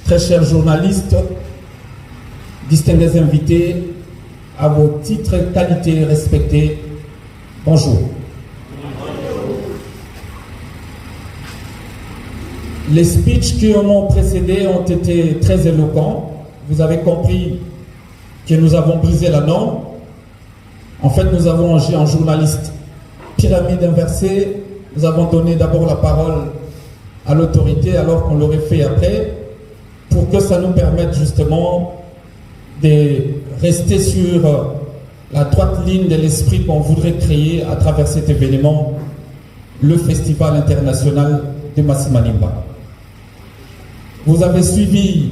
Très chers journalistes, distingués invités, à vos titres, qualités respectés, bonjour. Les speeches qui m'ont précédé ont été très éloquents. Vous avez compris que nous avons brisé la norme. En fait, nous avons agi en journaliste pyramide inversée. Nous avons donné d'abord la parole à l'autorité alors qu'on l'aurait fait après, pour que ça nous permette justement de rester sur la droite ligne de l'esprit qu'on voudrait créer à travers cet événement, le Festival international de Massimanimba. Vous avez suivi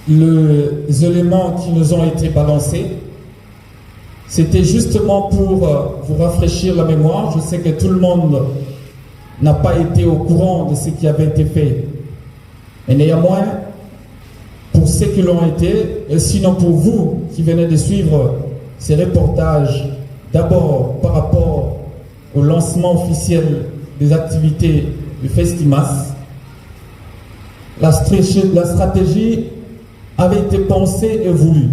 les éléments qui nous ont été balancés. C'était justement pour vous rafraîchir la mémoire. Je sais que tout le monde n'a pas été au courant de ce qui avait été fait. Et néanmoins, pour ceux qui l'ont été, et sinon pour vous qui venez de suivre ces reportages, d'abord par rapport au lancement officiel des activités du Festimas, la stratégie avait été pensée et voulue.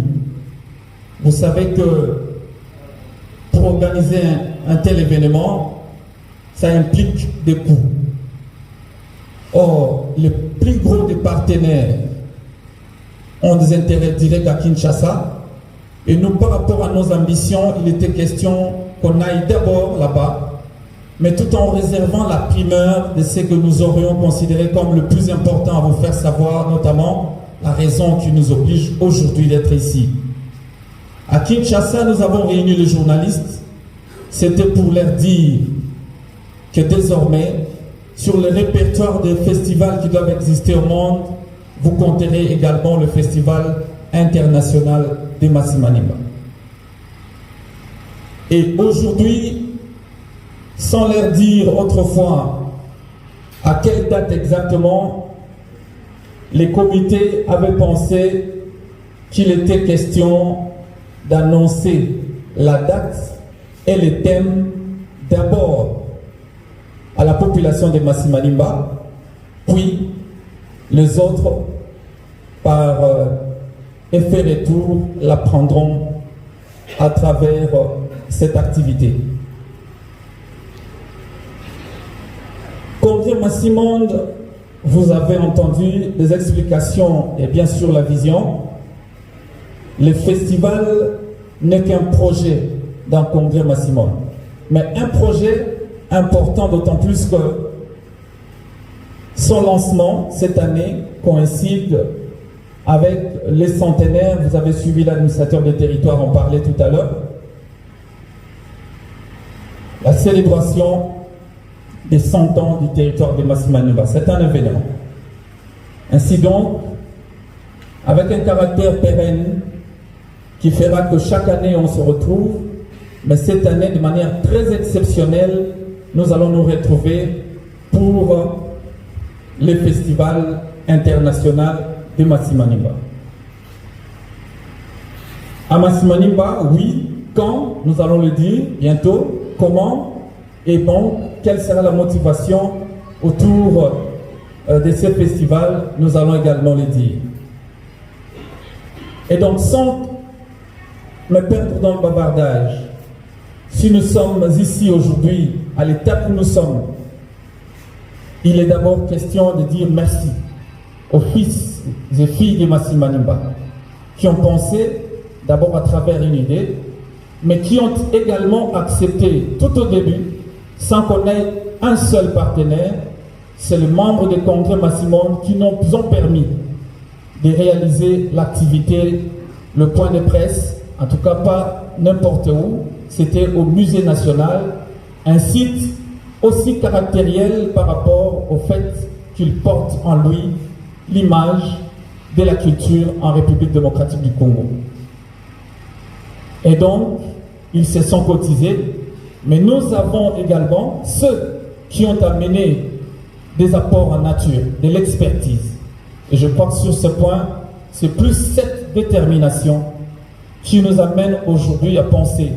Vous savez que pour organiser un tel événement, ça implique des coûts. Or, les plus gros des partenaires ont des intérêts directs à Kinshasa. Et nous, par rapport à nos ambitions, il était question qu'on aille d'abord là-bas, mais tout en réservant la primeur de ce que nous aurions considéré comme le plus important à vous faire savoir, notamment la raison qui nous oblige aujourd'hui d'être ici. À Kinshasa, nous avons réuni les journalistes. C'était pour leur dire que désormais, sur le répertoire des festivals qui doivent exister au monde, vous compterez également le Festival international de Massimanimba. Et aujourd'hui, sans leur dire autrefois à quelle date exactement, les comités avaient pensé qu'il était question d'annoncer la date et les thèmes d'abord à la population de Massimanimba, puis les autres, par effet retour, la prendront à travers cette activité. Congrès Massimonde, vous avez entendu des explications et bien sûr la vision. Le festival n'est qu'un projet d'un Congrès Massimonde, mais un projet important d'autant plus que son lancement cette année coïncide avec les centenaires. Vous avez suivi l'administrateur des territoires en parlait tout à l'heure. La célébration des 100 ans du territoire de Massimanimba. C'est un événement. Ainsi donc, avec un caractère pérenne qui fera que chaque année on se retrouve, mais cette année de manière très exceptionnelle, nous allons nous retrouver pour le Festival international de Massimanimba. À Massimanimba, oui, quand, nous allons le dire bientôt, comment, et bon, quelle sera la motivation autour de ce festival, nous allons également le dire. Et donc, sans me perdre dans le bavardage, si nous sommes ici aujourd'hui, à l'étape où nous sommes, il est d'abord question de dire merci aux fils et filles de Massimanimba qui ont pensé, d'abord à travers une idée, mais qui ont également accepté tout au début, sans qu'on ait un seul partenaire, c'est les membres des congrès Massimonde qui nous ont permis de réaliser l'activité, le point de presse, en tout cas pas n'importe où, c'était au Musée national, un site aussi caractériel par rapport au fait qu'il porte en lui l'image de la culture en République démocratique du Congo. Et donc, ils se sont cotisés, mais nous avons également ceux qui ont amené des apports en nature, de l'expertise. Et je crois que sur ce point, c'est plus cette détermination qui nous amène aujourd'hui à penser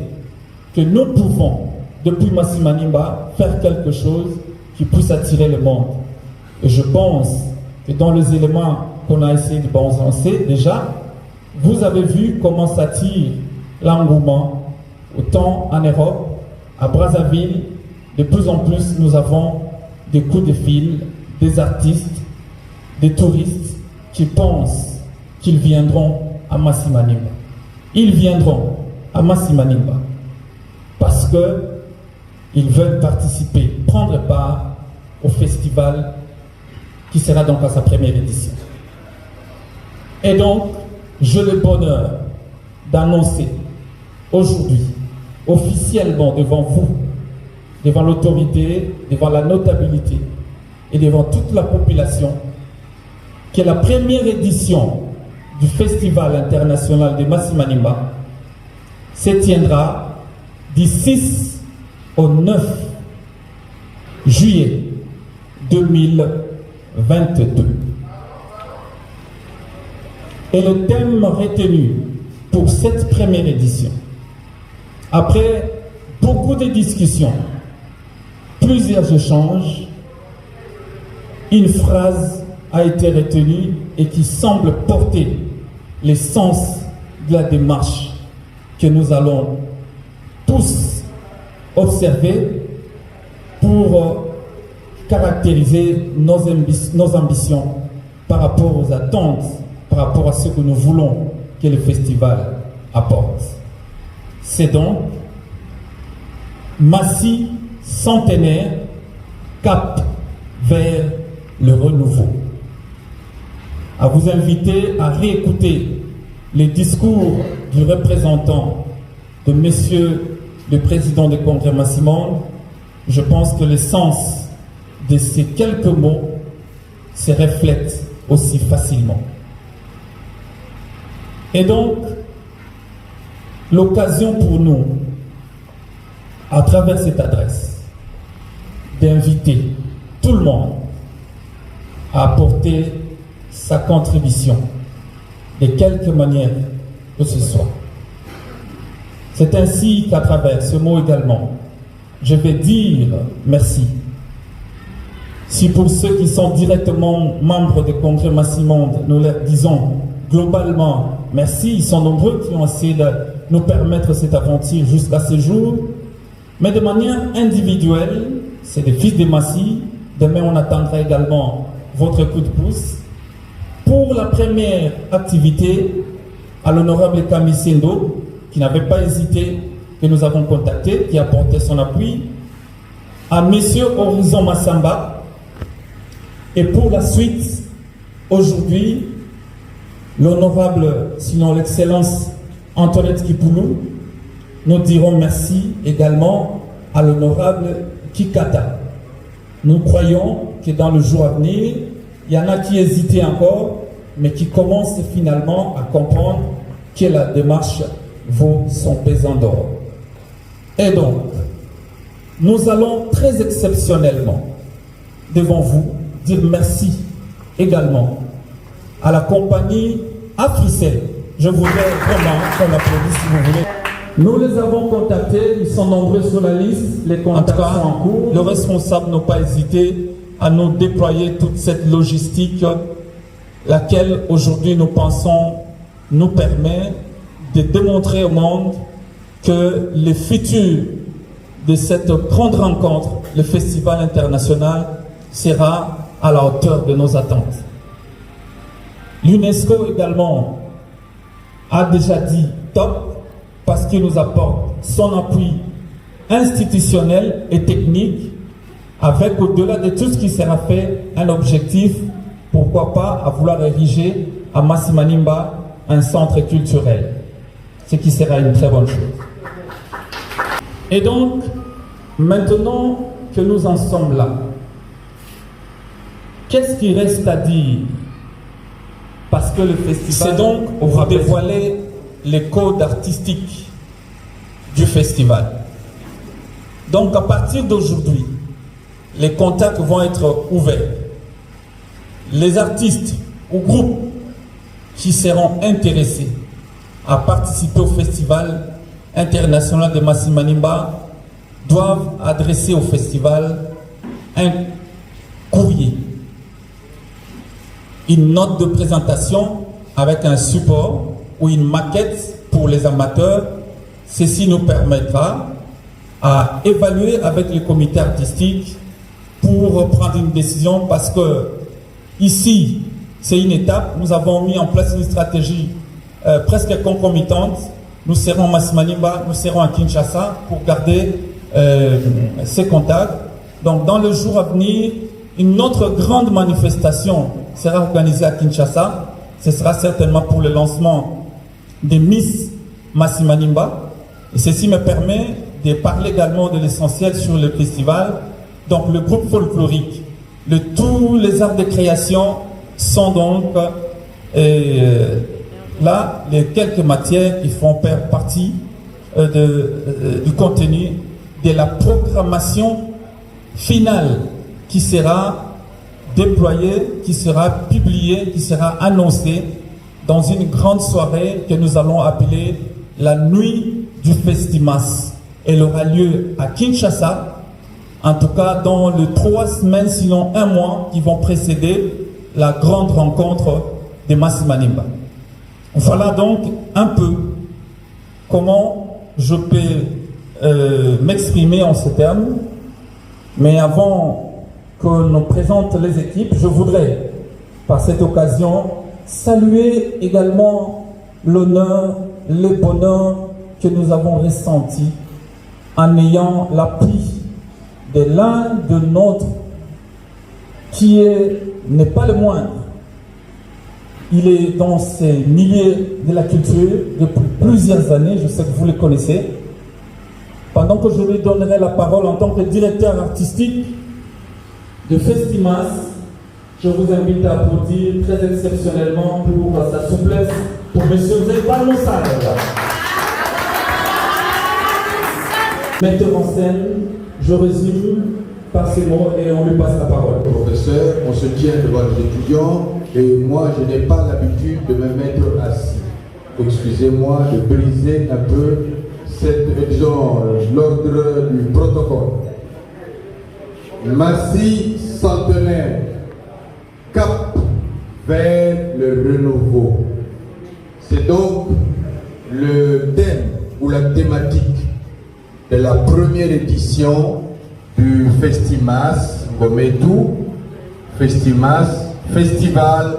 que nous pouvons, depuis Massimanimba, faire quelque chose qui puisse attirer le monde. Et je pense que dans les éléments qu'on a essayé de balancer déjà, vous avez vu comment s'attire l'engouement, autant en Europe, à Brazzaville, de plus en plus nous avons des coups de fil, des artistes, des touristes qui pensent qu'ils viendront à Masimanimba. Ils viendront à Masimanimba parce qu'ils veulent participer, prendre part au festival qui sera donc à sa première édition. Et donc, j'ai le bonheur d'annoncer aujourd'hui, officiellement devant vous, devant l'autorité, devant la notabilité et devant toute la population, que la première édition du Festival international de Masimanimba se tiendra du 6 au 9 juillet 2022. Et le thème retenu pour cette première édition, après beaucoup de discussions, plusieurs échanges, une phrase a été retenue et qui semble porter l'essence de la démarche que nous allons tous observer pour caractériser nos ambitions par rapport aux attentes, par rapport à ce que nous voulons que le festival apporte. C'est donc Massi centenaire, cap vers le renouveau. À vous inviter à réécouter les discours du représentant de Monsieur le Président du Congrès Massimonde. Je pense que le sens de ces quelques mots se reflète aussi facilement. Et donc, l'occasion pour nous, à travers cette adresse, d'inviter tout le monde à apporter sa contribution de quelque manière que ce soit. C'est ainsi qu'à travers ce mot également, je vais dire merci. Si pour ceux qui sont directement membres du Congrès Massimonde, nous leur disons globalement merci, ils sont nombreux qui ont essayé de nous permettre cette aventure jusqu'à ce jour, mais de manière individuelle, c'est des fils de Massi. Demain, on attendra également votre coup de pouce. Pour la première activité, à l'honorable Camille Sendo, qui n'avait pas hésité, que nous avons contacté, qui a apporté son appui, à Monsieur Horizon Massamba, et pour la suite, aujourd'hui, l'honorable, sinon l'excellence, Antoinette Kipoulou, nous dirons merci également à l'honorable Kikata. Nous croyons que dans le jour à venir, il y en a qui hésitaient encore, mais qui commencent finalement à comprendre que la démarche vaut son pesant d'or. Et donc, nous allons très exceptionnellement, devant vous, dire merci également à la compagnie Africell. Je voudrais vraiment qu'on applaudisse si vous voulez. Nous les avons contactés, ils sont nombreux sur la liste, les contacts sont en cours. Le responsable n'a pas hésité à nous déployer toute cette logistique, laquelle aujourd'hui nous pensons nous permet de démontrer au monde que le futur de cette grande rencontre, le Festival international, sera à la hauteur de nos attentes. L'UNESCO également a déjà dit top, parce qu'il nous apporte son appui institutionnel et technique, avec au-delà de tout ce qui sera fait, un objectif, pourquoi pas, à vouloir ériger à Masimanimba un centre culturel, ce qui sera une très bonne chose. Et donc, maintenant que nous en sommes là, qu'est-ce qui reste à dire? Parce que le festival, c'est donc pour dévoiler les codes artistiques du festival. Donc à partir d'aujourd'hui, les contacts vont être ouverts. Les artistes ou groupes qui seront intéressés à participer au Festival international de Masimanimba doivent adresser au festival un courrier une note de présentation avec un support ou une maquette pour les amateurs. Ceci nous permettra à évaluer avec le comité artistique pour prendre une décision, parce que ici, c'est une étape. Nous avons mis en place une stratégie presque concomitante. Nous serons à Masimanimba, nous serons à Kinshasa pour garder ces contacts. Donc, dans le jour à venir, une autre grande manifestation sera organisée à Kinshasa. Ce sera certainement pour le lancement des Miss Masimanimba. Et ceci me permet de parler également de l'essentiel sur le festival. Donc, le groupe folklorique, tous les arts de création sont donc là les quelques matières qui font partie du contenu de la programmation finale qui sera déployée, qui sera publiée, qui sera annoncée dans une grande soirée que nous allons appeler la nuit du Festimas. Elle aura lieu à Kinshasa, en tout cas dans les 3 semaines, sinon 1 mois, qui vont précéder la grande rencontre de Masimanimba. Voilà donc un peu comment je peux m'exprimer en ces termes. Mais avant que nous présente les équipes, je voudrais, par cette occasion, saluer également l'honneur, le bonheur que nous avons ressenti en ayant l'appui de l'un de nôtres qui n'est pas le moindre. Il est dans ces milieux de la culture depuis plusieurs années, je sais que vous le connaissez. Pendant que je lui donnerai la parole en tant que directeur artistique de Festimas, je vous invite à applaudir très exceptionnellement pour sa souplesse pour M. Zéban Moussal. Metteur en scène, je résume par ces mots et on lui passe la parole. Professeur, on se tient devant les étudiants et moi je n'ai pas l'habitude de me mettre assis. Excusez-moi de briser un peu l'ordre du protocole. Massi centenaire, cap vers le renouveau. C'est donc le thème ou la thématique de la première édition du Festimas Bometou, Festimas, Festival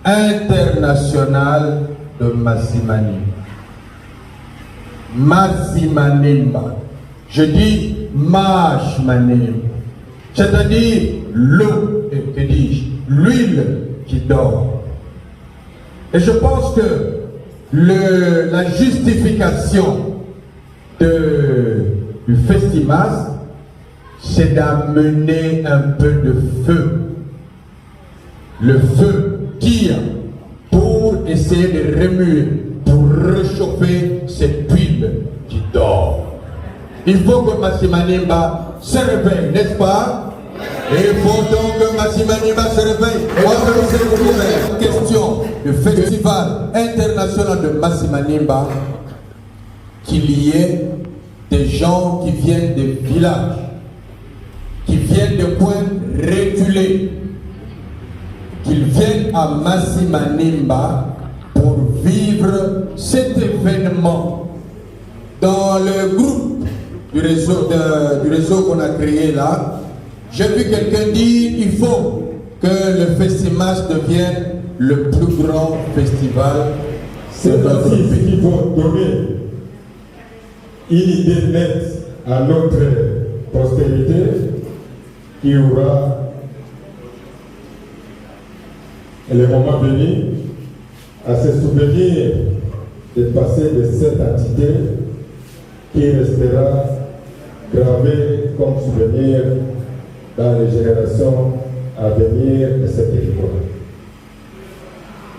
international de Masimanimba. Masimanimba. Je dis Mashmanimba, c'est-à-dire l'eau, et que dis-je, l'huile qui dort. Et je pense que la justification du Festimas, c'est d'amener un peu de feu. Le feu tire pour essayer de remuer, pour réchauffer cette huile qui dort. Il faut que Masimanimba se réveille, n'est-ce pas? Et il faut donc que Masimanimba se réveille. Moi, je vais vous poser la question du Festival international de Masimanimba, qu'il y ait des gens qui viennent des villages, qui viennent de points reculés, qu'ils viennent à Masimanimba pour vivre cet événement. Dans le groupe du réseau qu'on a créé là, j'ai vu quelqu'un dire qu'il faut que le Festimas devienne le plus grand festival. C'est ainsi ce qu'il faut donner une idée nette à notre postérité qui aura le moment venu à se souvenir de passer de cette entité qui restera gravée comme souvenir dans les générations à venir de cette territoire.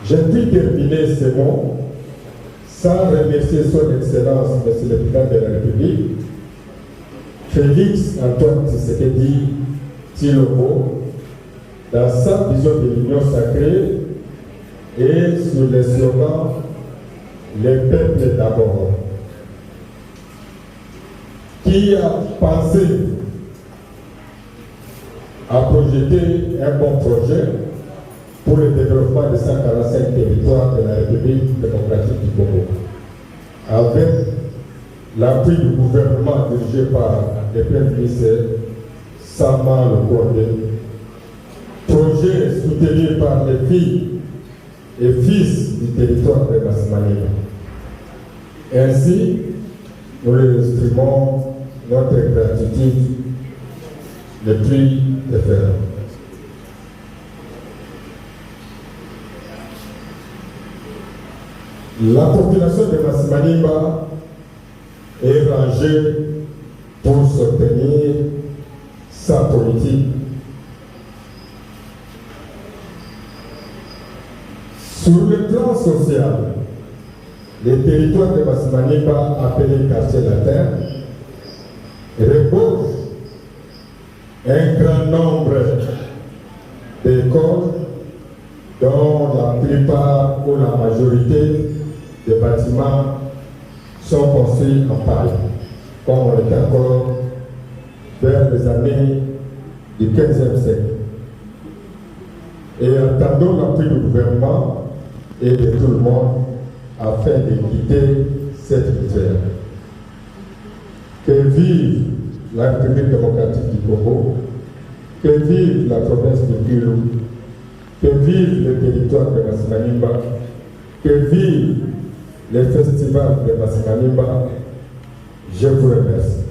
Je puis terminer ces mots sans remercier son Excellence, Monsieur le Président de la République, Félix Antoine Tshisekedi Tshilombo, dans sa vision de l'Union sacrée et sur le slogan « Les peuples d'abord », qui a pensé à projeter un bon projet pour le développement de 145 territoires de la République démocratique du Congo. Avec l'appui du gouvernement dirigé par le Premier ministre Sama Lukonde, projet soutenu par les filles et fils du territoire de Massimaniba. Ainsi, nous leur exprimons notre gratitude le plus déférent. La population de Massimaniba est rangée pour soutenir sa politique. Sur le plan social, les territoires de Massimaniba, appelés quartier latin, regorgent un grand nombre d'écoles dont la plupart ou la majorité des bâtiments sont construits en paille, comme on est encore vers les années du XVe siècle. Et attendons l'appui du gouvernement et de tout le monde afin de quitter cette misère. Que vive la République démocratique du Congo, que vive la province de Kivu, que vive le territoire de Massimaniba, que vive les festivals de Massimaniba. Je vous remercie.